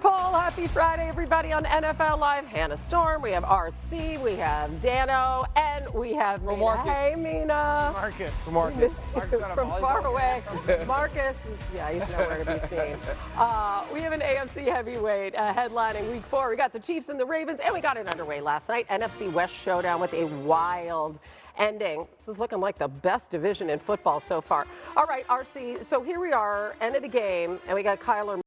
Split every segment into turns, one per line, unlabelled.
Paul. Happy Friday, everybody, on NFL Live. Hannah Storm, we have RC, we have Dano, and we have Mina.
Marcus.
Hey, Mina.
Marcus. From Marcus.
From far away. Marcus, yeah, he's nowhere to be seen. We have an AFC heavyweight headlining week 4. We got the Chiefs and the Ravens, and we got it underway last night. NFC West showdown with a wild ending. This is looking like the best division in football so far. All right, RC, so here we are, end of the game, and we got Kyler.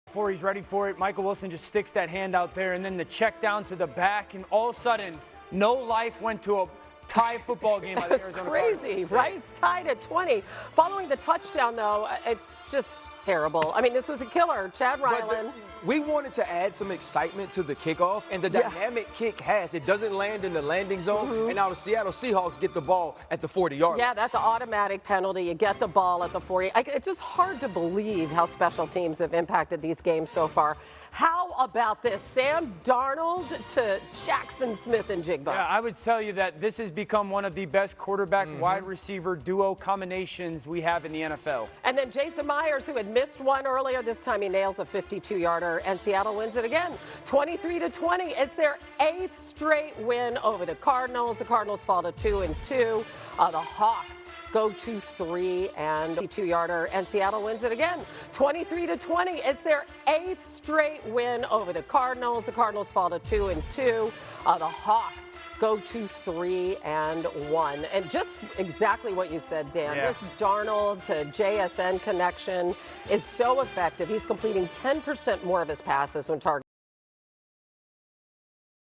Before he's ready for it, Michael Wilson just sticks that hand out there, and then the check down to the back, and all of a sudden, no life went to a tie football game by the Arizona
Crazy,
Cardinals.
right? It's tied at 20. Following the touchdown, though, it's just terrible. I mean, this was a killer. Chad Ryland.
We wanted to add some excitement to the kickoff, and the dynamic kick it doesn't land in the landing zone, and now the Seattle Seahawks get the ball at the 40-yard line.
Yeah, that's an automatic penalty. You get the ball at the 40. It's just hard to believe how special teams have impacted these games so far. How about this? Sam Darnold to Jackson Smith and Jigba.
Yeah, I would tell you that this has become one of the best quarterback-wide receiver duo combinations we have in the NFL.
And then Jason Myers, who had missed one earlier, this time he nails a 52-yarder, and Seattle wins it again, 23-20. It's their 8th straight win over the Cardinals. The Cardinals fall to 2-2. The Hawks go to 3 and 2-yarder, and Seattle wins it again, 23-20. It's their 8th straight win over the Cardinals. The Cardinals fall to 2-2. The Hawks go to 3-1, and just exactly what you said, Dan.
Yeah.
This Darnold to JSN connection is so effective. He's completing 10% more of his passes when targeted.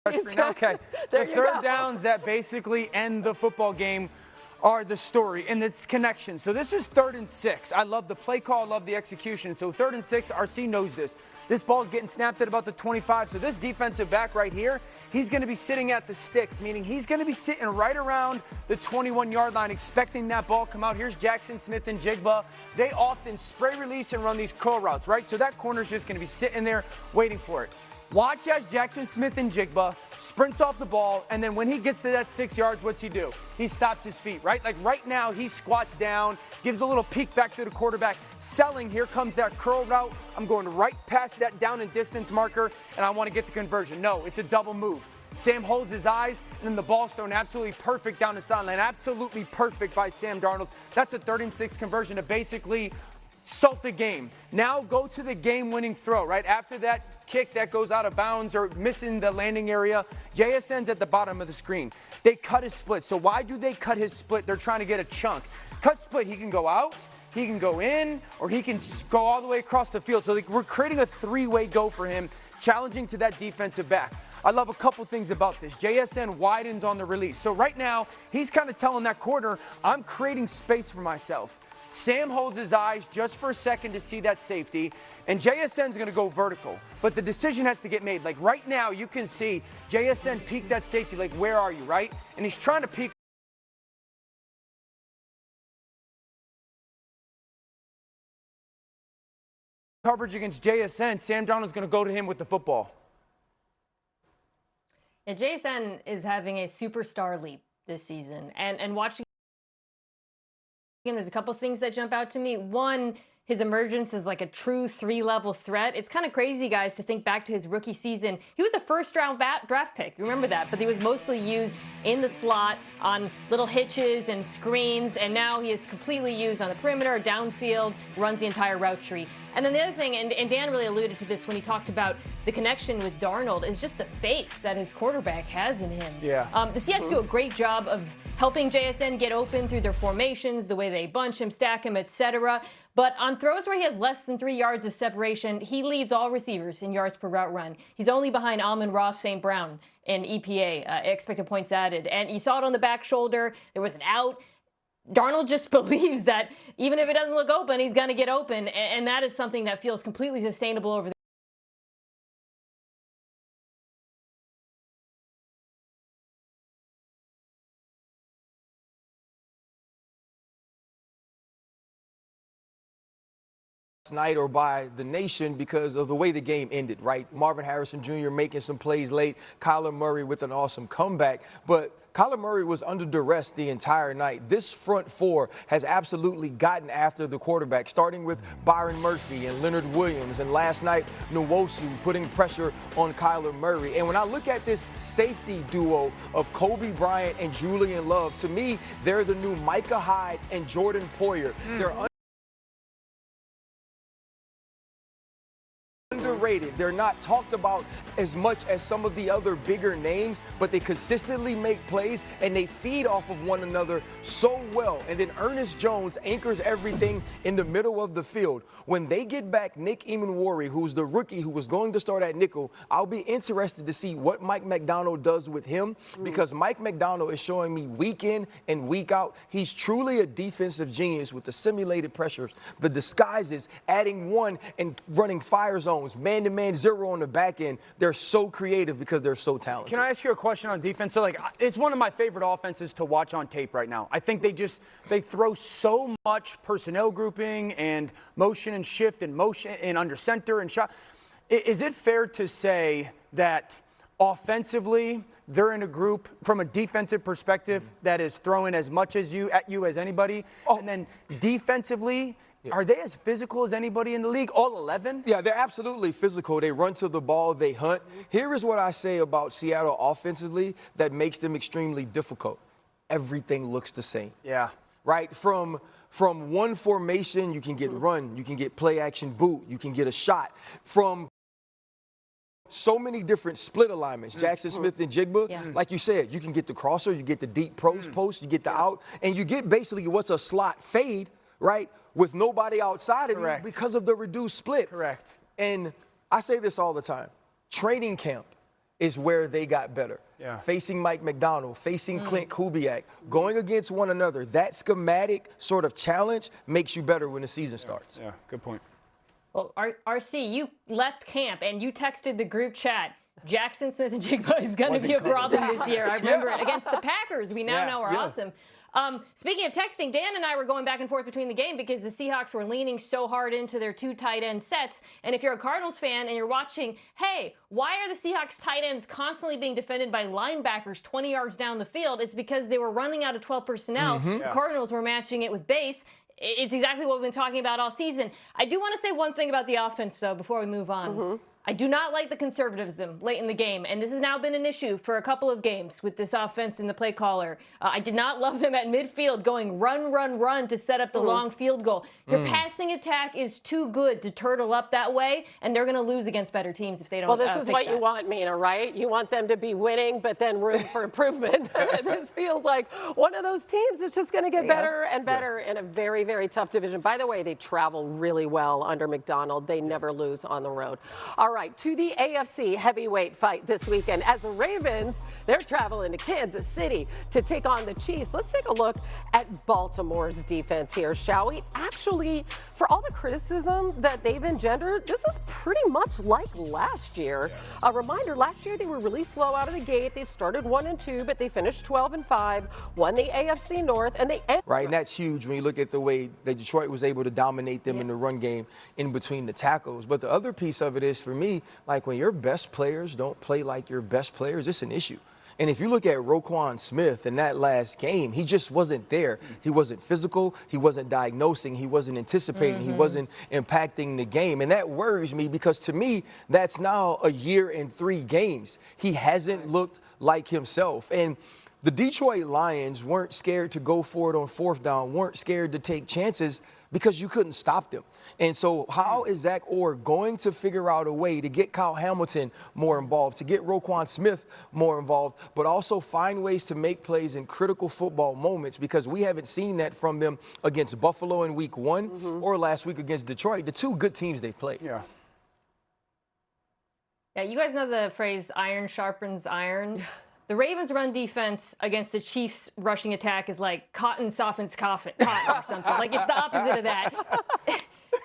Okay, the third downs that basically end the football game are the story, and it's connection. So this is 3rd and 6. I love the play call, I love the execution. So 3rd and 6, RC knows this. This ball's getting snapped at about the 25. So this defensive back right here, he's going to be sitting at the sticks, meaning he's going to be sitting right around the 21-yard line, expecting that ball come out. Here's Jackson Smith and Jigba. They often spray release and run these curl routes, right? So that corner's just going to be sitting there waiting for it. Watch as Jackson Smith and Jigba sprints off the ball, and then when he gets to that 6 yards, what's he do? He stops his feet, right? Like right now, he squats down, gives a little peek back to the quarterback, selling, here comes that curl route. I'm going right past that down and distance marker, and I want to get the conversion. No, it's a double move. Sam holds his eyes, and then the ball's thrown absolutely perfect down the sideline. Absolutely perfect by Sam Darnold. That's a 3rd and 6 conversion to basically salt the game. Now go to the game-winning throw, right? After that kick that goes out of bounds or missing the landing area, JSN's at the bottom of the screen. They cut his split. So why do they cut his split? They're trying to get a chunk. Cut split, he can go out, he can go in, or he can go all the way across the field. So we're creating a 3-way go for him, challenging to that defensive back. I love a couple things about this. JSN widens on the release. So right now, he's kind of telling that corner, I'm creating space for myself. Sam holds his eyes just for a second to see that safety, and JSN's going to go vertical. But the decision has to get made. Like right now, you can see JSN peek that safety, like where are you, right? And he's trying to peek coverage against JSN. Sam Darnold's going to go to him with the football.
Yeah, JSN is having a superstar leap this season, and watching. Again, there's a couple things that jump out to me. One, his emergence is like a true 3-level threat. It's kind of crazy, guys, to think back to his rookie season. He was a first-round draft pick. Remember that. But he was mostly used in the slot on little hitches and screens, and now he is completely used on the perimeter, downfield, runs the entire route tree. And then the other thing, and Dan really alluded to this when he talked about the connection with Darnold, is just the faith that his quarterback has in him.
Yeah.
The Seahawks do a great job of helping JSN get open through their formations, the way they bunch him, stack him, etc. But on throws where he has less than 3 yards of separation, he leads all receivers in yards per route run. He's only behind Amon-Ra St. Brown in EPA, expected points added. And you saw it on the back shoulder. There was an out. Darnold just believes that even if it doesn't look open, he's going to get open. And that is something that feels completely sustainable over the
night or by the nation because of the way the game ended, right? Marvin Harrison Jr. making some plays late, Kyler Murray with an awesome comeback, but Kyler Murray was under duress the entire night. This front four has absolutely gotten after the quarterback, starting with Byron Murphy and Leonard Williams, and last night, Nwosu putting pressure on Kyler Murray. And when I look at this safety duo of Kobe Bryant and Julian Love, to me, they're the new Micah Hyde and Jordan Poyer. They're underrated. They're not talked about as much as some of the other bigger names, but they consistently make plays and they feed off of one another so well. And then Ernest Jones anchors everything in the middle of the field. When they get back Nick Emanwari, who's the rookie who was going to start at nickel, I'll be interested to see what Mike McDonald does with him, because Mike McDonald is showing me week in and week out, he's truly a defensive genius with the simulated pressures, the disguises, adding one and running fire zones, man-to-man zero on the back end. They're so creative because they're so talented.
Can I ask you a question on defense? So, like, it's one of my favorite offenses to watch on tape right now. I think they throw so much personnel grouping and motion and shift and motion and under center and shot. Is it fair to say that offensively they're in a group from a defensive perspective that is throwing as much at you as anybody? And then defensively, are they as physical as anybody in the league, all 11?
Yeah, they're absolutely physical. They run to the ball, they hunt. Here is what I say about Seattle offensively that makes them extremely difficult. Everything looks the same.
Yeah.
Right? From one formation, you can get run, you can get play action boot, you can get a shot. From so many different split alignments, Jackson Smith and Jigba, like you said, you can get the crosser, you get the deep post, you get the out, and you get basically what's a slot fade, right, with nobody outside of you because of the reduced split.
Correct.
And I say this all the time. Training camp is where they got better.
Yeah.
Facing Mike McDonald, facing Clint Kubiak, going against one another, that schematic sort of challenge makes you better when the season starts.
Yeah, good point.
Well, RC, you left camp and you texted the group chat, Jackson Smith and Jigba is going to be a problem this year. I remember it. Against the Packers, we now know are awesome. Speaking of texting, Dan and I were going back and forth between the game because the Seahawks were leaning so hard into their two tight end sets. And if you're a Cardinals fan and you're watching, hey, why are the Seahawks tight ends constantly being defended by linebackers 20 yards down the field? It's because they were running out of 12 personnel. The Cardinals were matching it with base. It's exactly what we've been talking about all season. I do want to say one thing about the offense, though, before we move on. I do not like the conservatism late in the game, and this has now been an issue for a couple of games with this offense and the play caller. I did not love them at midfield going run, run, run to set up the long field goal. Your passing attack is too good to turtle up that way, and they're going to lose against better teams if they don't.
Well, this is what you want, Mina, right? You want them to be winning, but then room for improvement. This feels like one of those teams that's just going to get better and better in a very, very tough division. By the way, they travel really well under McDonald. They never lose on the road. All right, to the AFC heavyweight fight this weekend. As the Ravens, they're traveling to Kansas City to take on the Chiefs. Let's take a look at Baltimore's defense here, shall we? Actually, for all the criticism that they've engendered, this is pretty much like last year. A reminder, last year they were really slow out of the gate. They started 1-2, but they finished 12-5, won the AFC North, and they ended.
Right, and that's huge when you look at the way that Detroit was able to dominate them in the run game in between the tackles. But the other piece of it is, for me, like when your best players don't play like your best players, it's an issue. And if you look at Roquan Smith in that last game, he just wasn't there. He wasn't physical. He wasn't diagnosing. He wasn't anticipating. He wasn't impacting the game. And that worries me because, to me, that's now a year and 3 games. He hasn't looked like himself. And the Detroit Lions weren't scared to go for it on 4th down, weren't scared to take chances because you couldn't stop them. And so how is Zach Orr going to figure out a way to get Kyle Hamilton more involved, to get Roquan Smith more involved, but also find ways to make plays in critical football moments, because we haven't seen that from them against Buffalo in week 1 or last week against Detroit, the two good teams they've played.
Yeah,
you guys know the phrase iron sharpens iron? The Ravens' run defense against the Chiefs' rushing attack is like cotton softens cotton or something. Like, it's the opposite of that.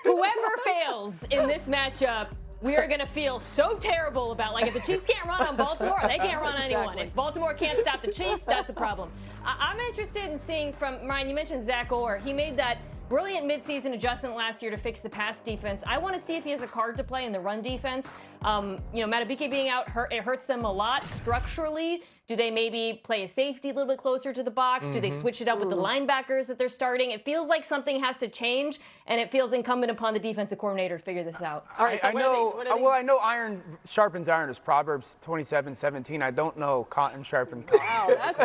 Whoever fails in this matchup, we are going to feel so terrible about, like, if the Chiefs can't run on Baltimore, they can't run on anyone. Exactly. If Baltimore can't stop the Chiefs, that's a problem. I'm interested in seeing from, Ryan, you mentioned Zach Orr. He made that Brilliant midseason adjustment last year to fix the pass defense. I want to see if he has a card to play in the run defense. Matabike being out, it hurts them a lot structurally. Do they maybe play a safety a little bit closer to the box? Do they switch it up with the linebackers that they're starting? It feels like something has to change, and it feels incumbent upon the defensive coordinator to figure this out.
All right, so
I know iron sharpens iron is Proverbs 27:17. I don't know cotton sharpens cotton.
Wow, that's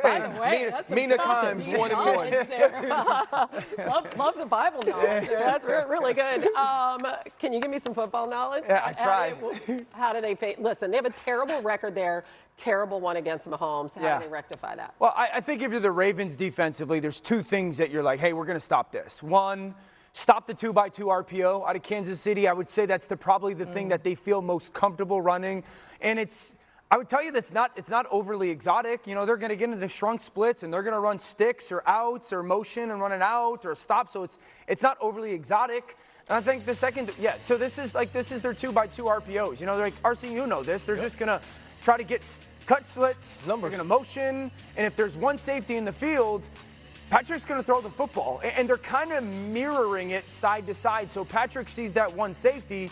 by the way, that's
Mina Kimes, 1 and 1.
love the Bible knowledge. That's really good. Can you give me some football knowledge?
Yeah, I tried.
How do they face? Listen, they have a terrible record there. Terrible one against Mahomes. How do they rectify that?
Well, I think if you're the Ravens defensively, there's two things that you're like, hey, we're going to stop this. One, stop the 2x2 RPO out of Kansas City. I would say that's probably the thing that they feel most comfortable running. And I would tell you it's not overly exotic. You know, they're going to get into the shrunk splits and they're going to run sticks or outs or motion and run an out or a stop. So it's not overly exotic. And I think the second, so this is their 2x2 RPOs. You know, they're like, RC, you know this. They're just going to try to get cut slits,
numbers.
They're going to motion, and if there's one safety in the field, Patrick's going to throw the football. And they're kind of mirroring it side to side. So Patrick sees that one safety.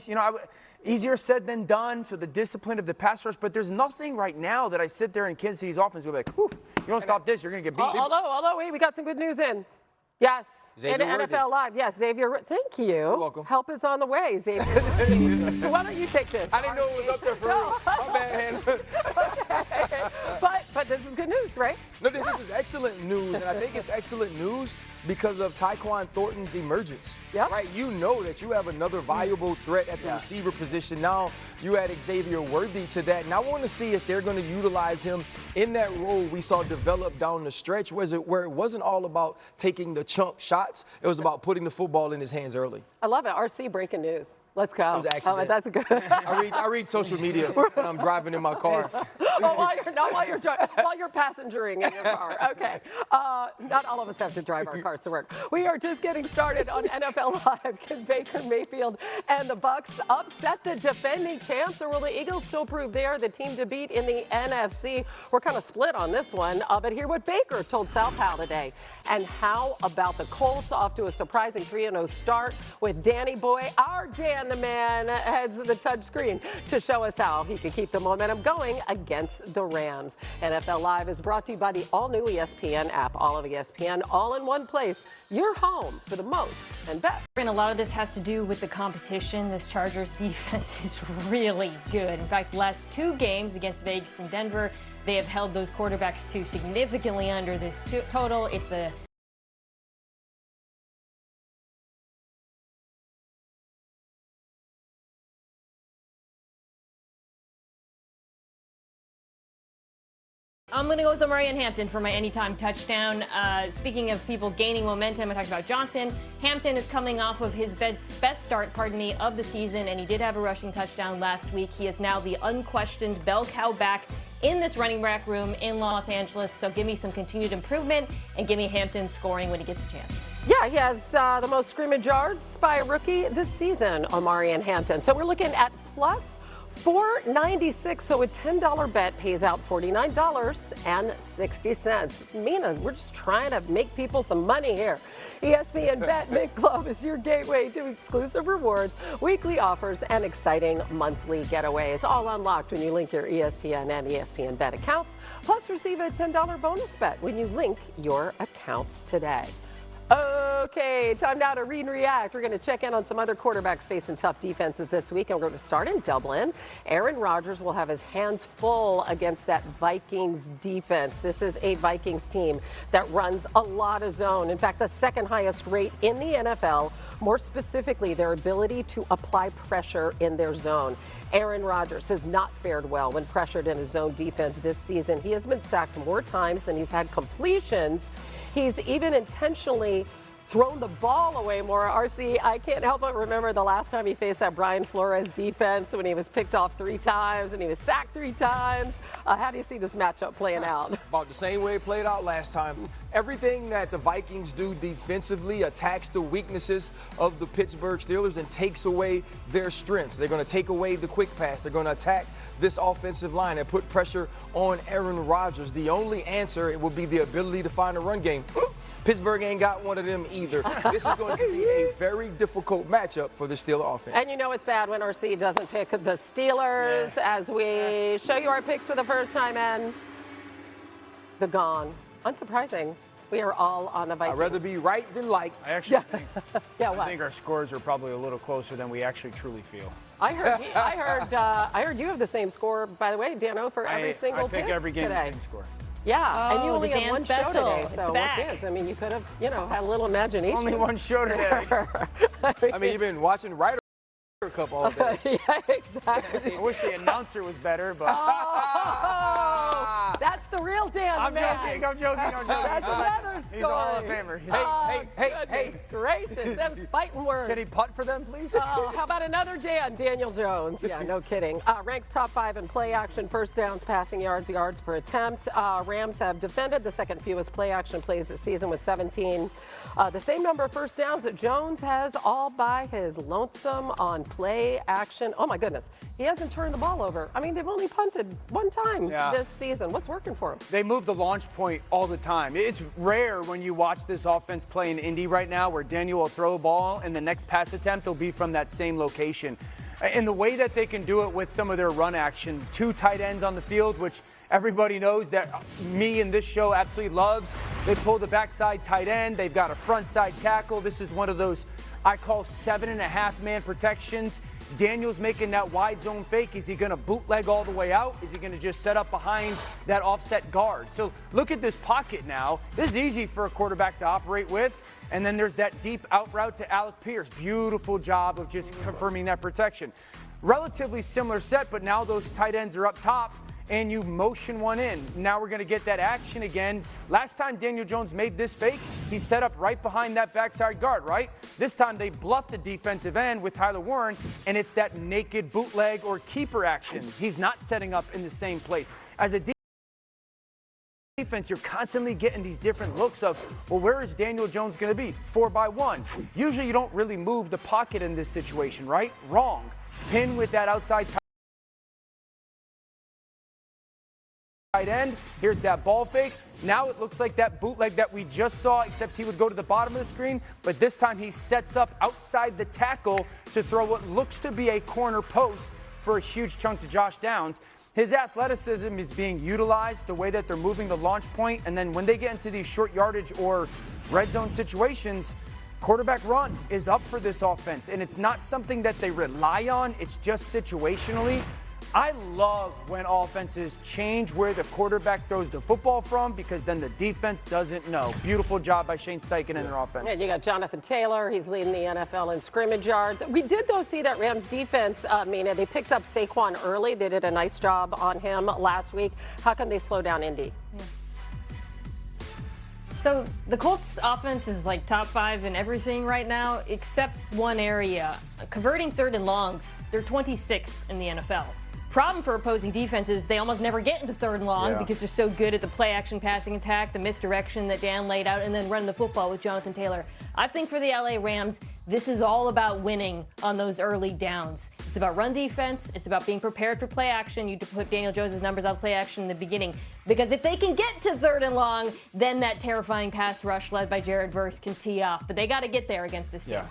You know, easier said than done, so the discipline of the pass rush, but there's nothing right now that I sit there in Kansas City's offense and be like, whew, you don't stop this, you're going to get beat.
Although, wait, we got some good news in. Yes,
Xavier
in NFL Live. Yes, Xavier, thank you.
You're welcome.
Help is on the way, Xavier. Why don't you take this?
I didn't know it was up there for real. My bad.
Okay. But this is good news, right?
No, this is excellent news, and I think it's excellent news because of Tyquan Thornton's emergence.
Yep.
Right? You know that you have another valuable threat at the receiver position. Now you add Xavier Worthy to that, and I want to see if they're going to utilize him in that role we saw develop down the stretch, where it wasn't all about taking the chunk shots. It was about putting the football in his hands early.
I love it. RC breaking news. Let's go.
It was an accident.
That's good.
I read social media when I'm driving in my car.
While you're passengering in your car. Okay. Not all of us have to drive our cars to work. We are just getting started on NFL Live. Can Baker Mayfield and the Bucs upset the defending champs, or will the Eagles still prove they are the team to beat in the NFC? We're kind of split on this one, but hear what Baker told South Pal today. And how about the Colts off to a surprising 3-0 start with Danny Boy, our Dan the Man, heads to the touch screen to show us how he can keep the momentum going against the Rams. NFL Live is brought to you by the all-new ESPN app. All of ESPN, all in one place. Your home for the most and best.
And a lot of this has to do with the competition. This Chargers defense is really good. In fact, the last two games against Vegas and Denver, they have held those quarterbacks to significantly under this total. I'm going to go with Omari and Hampton for my anytime touchdown. Speaking of people gaining momentum, I talked about Johnson. Hampton is coming off of his best start, of the season, and he did have a rushing touchdown last week. He is now the unquestioned bell cow back in this running back room in Los Angeles. So give me some continued improvement and give me Hampton scoring when he gets a chance.
Yeah, he has the most scrimmage yards by a rookie this season, Omari and Hampton. So we're looking at plus $4.96, so a $10 bet pays out $49.60. Mina, we're just trying to make people some money here. ESPN Bet Mint Club is your gateway to exclusive rewards, weekly offers, and exciting monthly getaways, all unlocked when you link your ESPN and ESPN Bet accounts. Plus, receive a $10 bonus bet when you link your accounts today. Okay, time now to read and react. We're going to check in on some other quarterbacks facing tough defenses this week, and we're going to start in Dublin. Aaron Rodgers will have his hands full against that Vikings defense. This is a Vikings team that runs a lot of zone. In fact, the second highest rate in the NFL, more specifically, their ability to apply pressure in their zone. Aaron Rodgers has not fared well when pressured in his zone defense this season. He has been sacked more times than he's had completions. He's even intentionally thrown the ball away more. RC, I can't help but remember the last time he faced that Brian Flores defense when he was picked off 3 times and he was sacked 3 times. How do you see this matchup playing out?
About the same way it played out last time. Everything that the Vikings do defensively attacks the weaknesses of the Pittsburgh Steelers and takes away their strengths. They're going to take away the quick pass. They're going to attack this offensive line and put pressure on Aaron Rodgers. The only answer will be the ability to find a run game. Pittsburgh ain't got one of them either. This is going to be a very difficult matchup for the Steelers offense.
And you know it's bad when RC doesn't pick the Steelers as we show you our picks for the first time, and the gong. Unsurprising. We are all on the Vikings.
I'd rather be right than like.
I actually think,
I
think our scores are probably a little closer than we actually truly feel.
I heard you have the same score, by the way, Dano, for every single pick
I pick every game
today.
the same score.
Yeah, and you
Oh,
only
the
had
Dan
one
special.
show today,
It's
so
back.
what gives? I mean, you could have, had a little imagination.
Only one show today.
I mean, you've been watching Ryder Cup all day.
Yeah, exactly.
I wish the announcer was better, but
Oh, that's the real Dan,
I'm
man.
joking.
That's another story.
He's a Hall of Famer.
Hey, gracious, them fighting words.
Can he putt for them, please?
Oh, how about another Dan, Daniel Jones? Yeah, no kidding. Ranks top 5 in play action, first downs, passing yards, yards per attempt. Rams have defended the second fewest play action plays this season with 17. The same number of first downs that Jones has all by his lonesome on play action. Oh my goodness, he hasn't turned the ball over. I mean, they've only punted 1 time this season. What's working for him?
They move the launch point all the time. It's rare when you watch this offense play in Indy right now where Daniel will throw a ball and the next pass attempt will be from that same location. And the way that they can do it with some of their run action, 2 tight ends on the field, which everybody knows that me and this show absolutely loves. They pull the backside tight end. They've got a front side tackle. This is one of those I call 7.5-man protections. Daniel's making that wide zone fake. Is he going to bootleg all the way out? Is he going to just set up behind that offset guard? So look at this pocket now. This is easy for a quarterback to operate with. And then there's that deep out route to Alec Pierce. Beautiful job of just confirming that protection. Relatively similar set, but now those tight ends are up top and you motion one in. Now we're going to get that action again. Last time Daniel Jones made this fake, he set up right behind that backside guard, right? This time they bluffed the defensive end with Tyler Warren, and it's that naked bootleg or keeper action. He's not setting up in the same place. As a defense, you're constantly getting these different looks of, well, where is Daniel Jones going to be? 4x1. Usually you don't really move the pocket in this situation, right? Wrong. Pin with that outside tight end. Here's that ball fake. Now it looks like that bootleg that we just saw, except he would go to the bottom of the screen, but this time he sets up outside the tackle to throw what looks to be a corner post for a huge chunk to Josh Downs. His athleticism is being utilized, the way that they're moving the launch point, and then when they get into these short yardage or red zone situations, quarterback run is up for this offense, and it's not something that they rely on. It's just situationally. I love when offenses change where the quarterback throws the football from because then the defense doesn't know. Beautiful job by Shane Steichen and their offense.
And you got Jonathan Taylor. He's leading the NFL in scrimmage yards. We did, though, see that Rams defense, Mina, they picked up Saquon early. They did a nice job on him last week. How can they slow down Indy?
Yeah. So the Colts offense is like top 5 in everything right now, except one area. Converting 3rd and longs, they're 26th in the NFL. Problem for opposing defenses, they almost never get into 3rd and long because they're so good at the play action passing attack, the misdirection that Dan laid out, and then running the football with Jonathan Taylor. I think for the LA Rams, this is all about winning on those early downs. It's about run defense. It's about being prepared for play action. You put Daniel Jones' numbers on play action in the beginning. Because if they can get to 3rd and long, then that terrifying pass rush led by Jared Verse can tee off. But they got to get there against this team.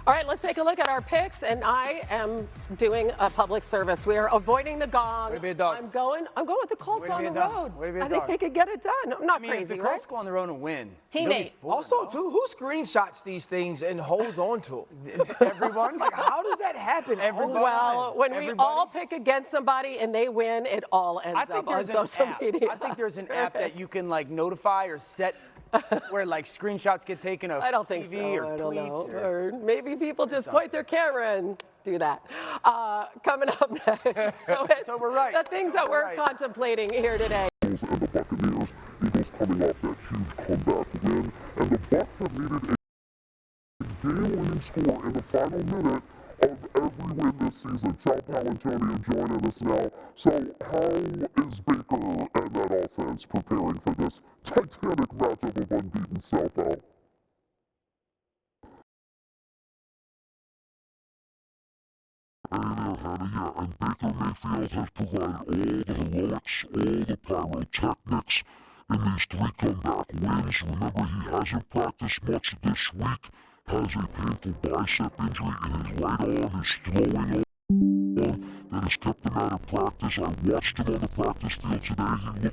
All right, let's take a look at our picks, and I am doing a public service. We are avoiding the gong.
Way to be a dog.
I'm going with the Colts on the road.
Way to be a
I think
dog.
they could get it done. I'm not
I mean,
crazy,
if the
right?
Colts go on the road and win.
Teammate.
Also, too, who screenshots these things and holds on to them?
Everyone?
Like, how does that happen? all the time?
Well, when we all pick against somebody and they win, it all ends up on social media.
I think there's an app that you can like notify or set where like screenshots get taken of
I don't
TV
think so.
or
I don't
tweets.
know. Or maybe people just point their camera and do that. Coming up next.
So we're right.
The things that we're contemplating here today.
And the Buccaneers, Eagles coming off that huge comeback win, and the Bucs have needed game-winning score in the final minute of every win this season. Sal Palantonio joining us now. So how is Baker and that offense preparing for this titanic matchup of unbeaten Sal Pal? Yeah, and Baker Mayfield has provided all the heroics, all the pyrotechnics in these 3 comeback wins. Remember, he hasn't practiced much this week, has a painful bicep injury in his right arm, his throwing arm that has kept him out of practice. I watched him on the practice field today. He looked like he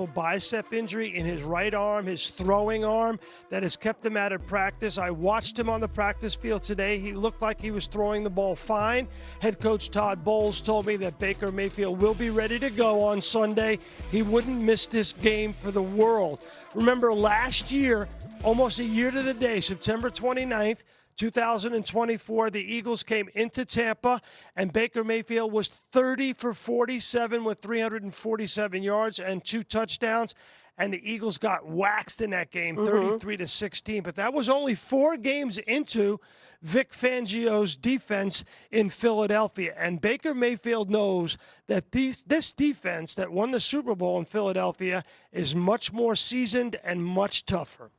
was
bicep injury in his right arm, his throwing arm, that has kept him out of practice. I watched him on the practice field today. He looked like he was throwing the ball fine. Head coach Todd Bowles told me that Baker Mayfield will be ready to go on Sunday. He wouldn't miss this game for the world. Remember last year, almost a year to the day, September 29th, 2024, the Eagles came into Tampa, and Baker Mayfield was 30 for 47 with 347 yards and 2 touchdowns, and the Eagles got waxed in that game, 33-16. But that was only 4 games into Vic Fangio's defense in Philadelphia, and Baker Mayfield knows that this defense that won the Super Bowl in Philadelphia is much more seasoned and much tougher.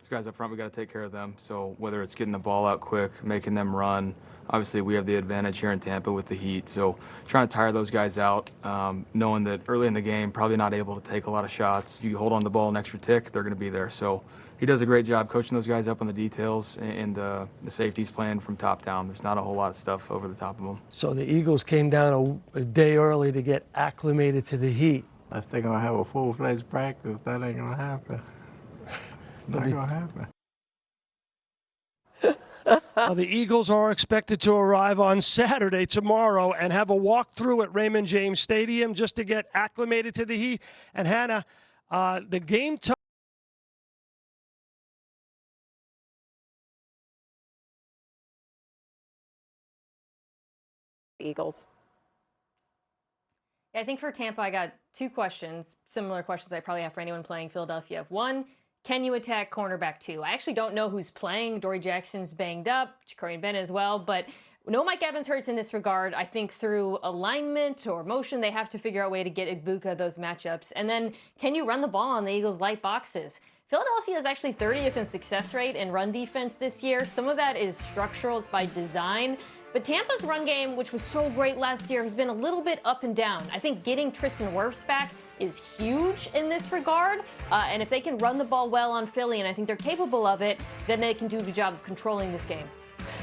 Guys up front, we got to take care of them. So whether it's getting the ball out quick, making them run, obviously we have the advantage here in Tampa with the heat. So trying to tire those guys out, knowing that early in the game, probably not able to take a lot of shots. You hold on the ball an extra tick, they're going to be there. So he does a great job coaching those guys up on the details and the safeties playing from top down. There's not a whole lot of stuff over the top of them.
So the Eagles came down a day early to get acclimated to the heat.
Unless they're going to have a full-fledged practice, that ain't going to happen. Not going to happen.
The Eagles are expected to arrive on Saturday, tomorrow, and have a walkthrough at Raymond James Stadium just to get acclimated to the heat. And Hannah, the game time.
Eagles.
Yeah, I think for Tampa, I got 2 questions, similar questions I probably have for anyone playing Philadelphia. 1, can you attack cornerback 2? I actually don't know who's playing. Dory Jackson's banged up, Ja'Cory Bennett as well, but no Mike Evans hurts in this regard. I think through alignment or motion, they have to figure out a way to get Igbukah those matchups. And then, can you run the ball on the Eagles' light boxes? Philadelphia is actually 30th in success rate in run defense this year. Some of that is structural, it's by design. But Tampa's run game, which was so great last year, has been a little bit up and down. I think getting Tristan Wirfs back is huge in this regard. And if they can run the ball well on Philly, and I think they're capable of it, then they can do a good job of controlling this game.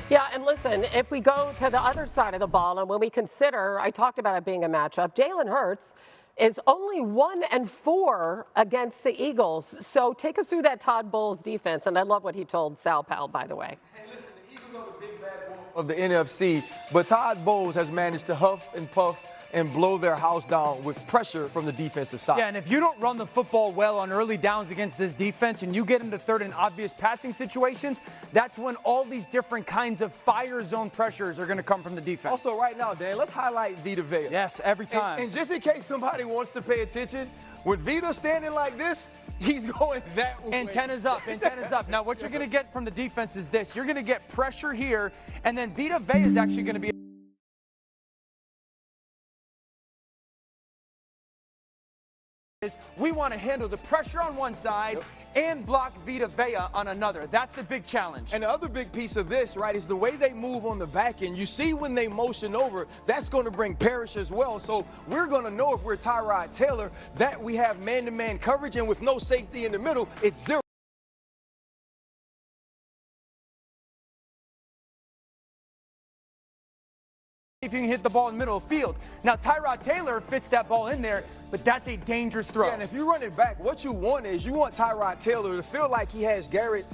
Yeah, and listen, if we go to the other side of the ball, and when we consider, I talked about it being a matchup, Jalen Hurts is only 1-4 against the Eagles. So take us through that Todd Bowles defense, and I love what he told Sal Pal, by the way.
Hey, listen, the Eagles are the big bad wolf of the NFC, but Todd Bowles has managed to huff and puff and blow their house down with pressure from the defensive side.
Yeah, and if you don't run the football well on early downs against this defense and you get into third and obvious passing situations, that's when all these different kinds of fire zone pressures are going to come from the defense.
Also, right now, Dan, let's highlight Vita Vea.
Yes, every time.
And just in case somebody wants to pay attention, when Vita's standing like this, he's going that way.
Antennas up, antennas up. Now, what you're going to get from the defense is this. You're going to get pressure here, and then Vita Vea is actually going to be we want to handle the pressure on one side and block Vita Vea on another. That's the big challenge.
And the other big piece of this, right, is the way they move on the back end. You see when they motion over, that's going to bring Parrish as well. So we're going to know if we're Tyrod Taylor that we have man-to-man coverage, and with no safety in the middle, it's 0.
If you can hit the ball in the middle of the field. Now, Tyrod Taylor fits that ball in there. but that's a dangerous throw.
Yeah, and if you run it back, what you want is you want Tyrod Taylor to feel like he has Garrett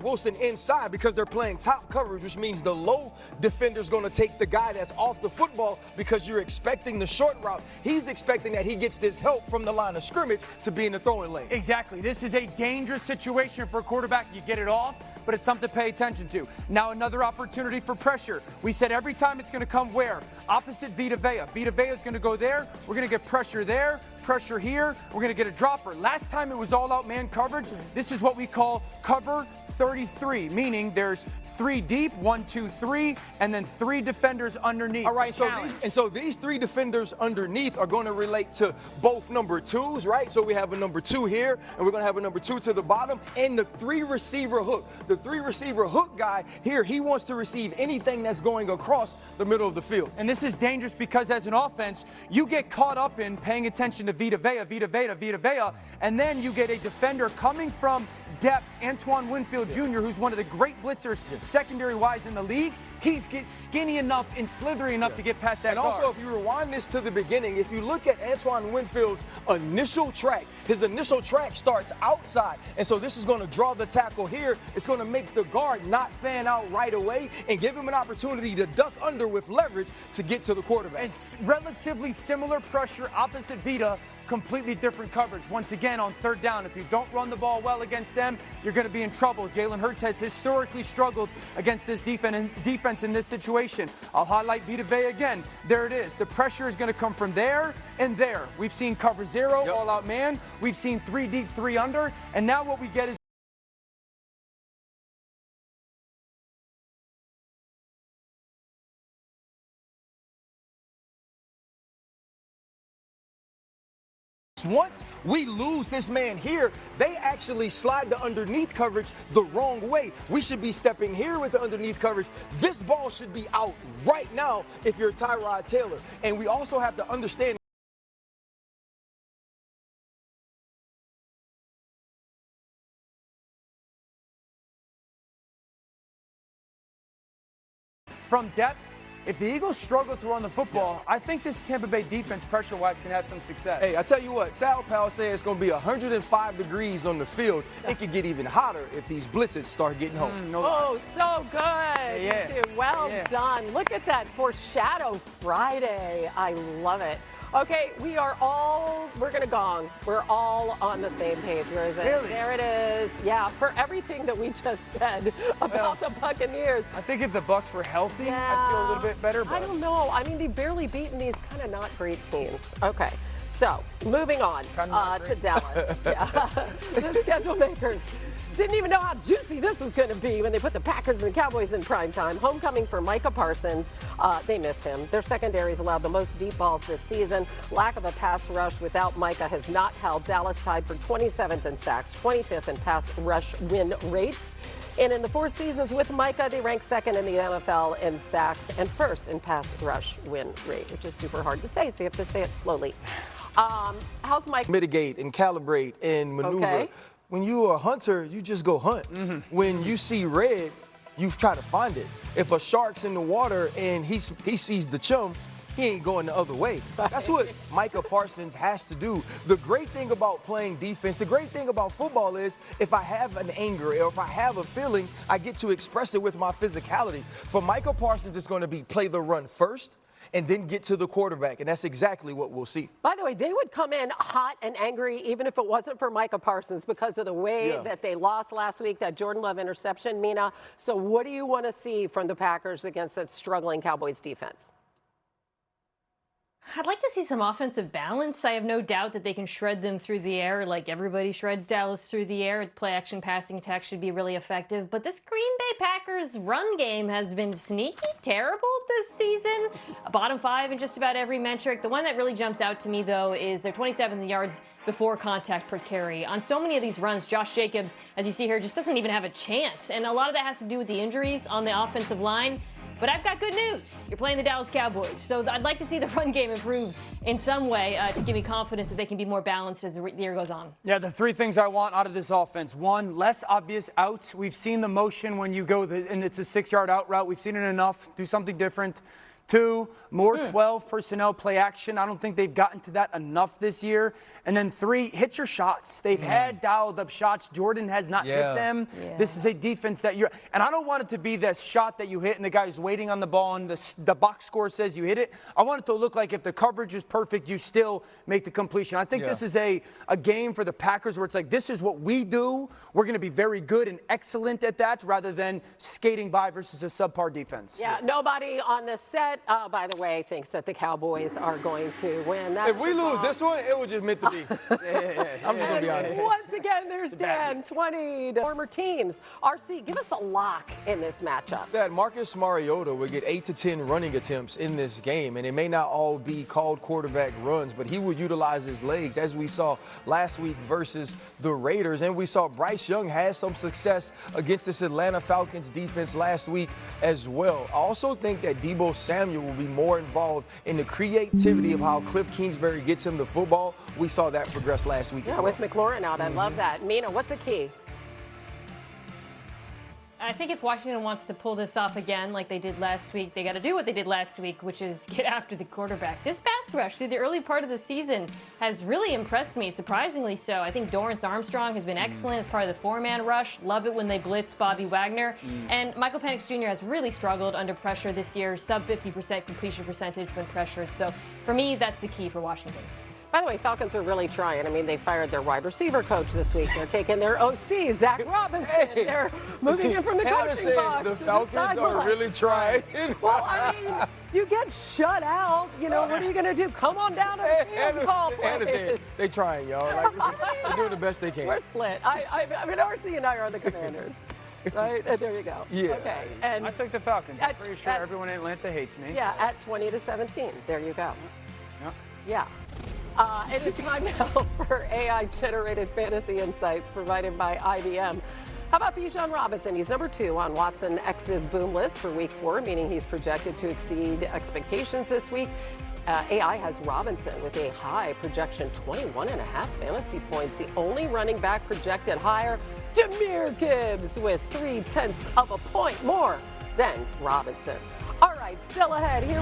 Wilson inside because they're playing top coverage, which means the low defender's going to take the guy that's off the football because you're expecting the short route. He's expecting that he gets this help from the line of scrimmage to be in the throwing lane.
Exactly. This is a dangerous situation for a quarterback. You get it off, but it's something to pay attention to. Now another opportunity for pressure. We said every time it's going to come where? Opposite Vita Vea. Vita Vea is going to go there. We're going to get pressure there, pressure here. We're going to get a dropper. Last time it was all-out man coverage. This is what we call cover 33, meaning there's 3 deep, 1, 2, 3, and then 3 defenders underneath.
All right, so these 3 defenders underneath are going to relate to both number 2s, right? So we have a number 2 here, and we're going to have a number 2 to the bottom, and the 3 receiver hook. The 3 receiver hook guy here, he wants to receive anything that's going across the middle of the field.
And this is dangerous because as an offense, you get caught up in paying attention to Vita Vea, and then you get a defender coming from depth, Antoine Winfield Jr., who's one of the great blitzers secondary-wise in the league. He's skinny enough and slithery enough to get past that guard.
And also, if you rewind this to the beginning, if you look at Antoine Winfield's initial track, his initial track starts outside. And so this is going to draw the tackle here. It's going to make the guard not fan out right away and give him an opportunity to duck under with leverage to get to the quarterback.
It's relatively similar pressure opposite Vita, completely different coverage. Once again, on 3rd down, if you don't run the ball well against them, you're going to be in trouble. Jalen Hurts has historically struggled against this defense in this situation. I'll highlight Vita Vea again. There it is. The pressure is going to come from there and there. We've seen cover 0, all-out man. We've seen 3 deep, 3 under. And now what we get is
once we lose this man here, they actually slide the underneath coverage the wrong way. We should be stepping here with the underneath coverage. This ball should be out right now if you're Tyrod Taylor. And we also have to understand
from depth. If the Eagles struggle to run the football, I think this Tampa Bay defense, pressure-wise, can have some success.
Hey, I tell you what, Sal Powell said it's going to be 105 degrees on the field. It could get even hotter if these blitzes start getting home.
Oh, so good.
Yeah.
Well done. Look at that Foreshadow Friday. I love it. Okay, we're going to gong. We're all on the same page. Where is it?
Really?
There it is. Yeah, for everything that we just said about the Buccaneers.
I think if the Bucs were healthy, I'd feel a little bit better. But
I don't know. I mean, they've barely beaten these kind of not great teams. Okay, so moving on to Dallas. The schedule makers didn't even know how juicy this was going to be when they put the Packers and the Cowboys in prime time. Homecoming for Micah Parsons. They missed him. Their secondaries allowed the most deep balls this season. Lack of a pass rush without Micah has not held Dallas tied for 27th in sacks, 25th in pass rush win rates. And in the 4 seasons with Micah, they ranked 2nd in the NFL in sacks and 1st in pass rush win rate, which is super hard to say, so you have to say it slowly. How's Micah?
Mitigate and calibrate and maneuver.
Okay.
When you're a hunter, you just go hunt. When you see red, you try to find it. If a shark's in the water and he sees the chum, he ain't going the other way. That's what Micah Parsons has to do. The great thing about playing defense, the great thing about football is if I have an anger or if I have a feeling, I get to express it with my physicality. For Micah Parsons, it's going to be play the run first and then get to the quarterback, and that's exactly what we'll see.
By the way, they would come in hot and angry even if it wasn't for Micah Parsons because of the way that they lost last week, that Jordan Love interception, Mina. So what do you want to see from the Packers against that struggling Cowboys defense?
I'd like to see some offensive balance. I have no doubt that they can shred them through the air like everybody shreds Dallas through the air. Play-action passing attack should be really effective. But this Green Bay Packers run game has been sneaky terrible this season. Bottom 5 in just about every metric. The one that really jumps out to me, though, is their 27th yards before contact per carry. On so many of these runs, Josh Jacobs, as you see here, just doesn't even have a chance. And a lot of that has to do with the injuries on the offensive line. But I've got good news. You're playing the Dallas Cowboys. So I'd like to see the run game improve in some way to give me confidence that they can be more balanced as the year goes on.
Yeah, the 3 things I want out of this offense. 1, less obvious outs. We've seen the motion when you go and it's a 6-yard out route. We've seen it enough. Do something different. 2, more 12 personnel play action. I don't think they've gotten to that enough this year. And then 3, hit your shots. They've had dialed up shots. Jordan has not hit them. This is a defense that you're, and I don't want it to be this shot that you hit and the guy's waiting on the ball and the box score says you hit it. I want it to look like if the coverage is perfect, you still make the completion. I think this is a game for the Packers where it's like, this is what we do. We're going to be very good and excellent at that rather than skating by versus a subpar defense.
Yeah, nobody on the set, by the way, thinks that the Cowboys are going to win. That's
if we lose this one, it was just meant to be. I'm just going to be honest.
Once again, there's Dan, 20 former teams. RC, give us a lock in this matchup.
That Marcus Mariota would get 8 to 10 running attempts in this game, and it may not all be called quarterback runs, but he would utilize his legs, as we saw last week versus the Raiders. And we saw Bryce Young had some success against this Atlanta Falcons defense last week as well. I also think that Deebo Samuel will be more involved in the creativity of how Cliff Kingsbury gets him the football. We saw that progress last week.
Yeah, with McLaurin out. I love that. Mina, what's the key?
I think if Washington wants to pull this off again like they did last week, they got to do what they did last week, which is get after the quarterback. This pass rush through the early part of the season has really impressed me, surprisingly so. I think Dorrance Armstrong has been excellent as part of the 4-man rush. Love it when they blitz Bobby Wagner. And Michael Penix Jr. has really struggled under pressure this year, sub 50% completion percentage when pressured. So for me, that's the key for Washington.
By the way, Falcons are really trying. I mean, they fired their wide receiver coach this week. They're taking their OC, Zach Robinson. They're moving him from the coaching box.
The Falcons are really trying.
Well, I mean, you get shut out. You know, what are you going to do? Come on down to the field and call plays.
They trying, y'all. Like, they're doing the best they can.
We're split. I mean, RC and I are on the Commanders. Right? And there you go.
Yeah.
Okay. And
I took the Falcons. I'm pretty sure everyone in Atlanta hates me.
Yeah, at 20-17. There you go. Yeah. It is time now for AI-generated fantasy insights provided by IBM. How about Bijan Robinson? He's number 2 on Watson X's boom list for week 4, meaning he's projected to exceed expectations this week. AI has Robinson with a high projection, 21.5 fantasy points. The only running back projected higher, Jahmyr Gibbs, with 0.3 of a point more than Robinson. All right, still ahead. Here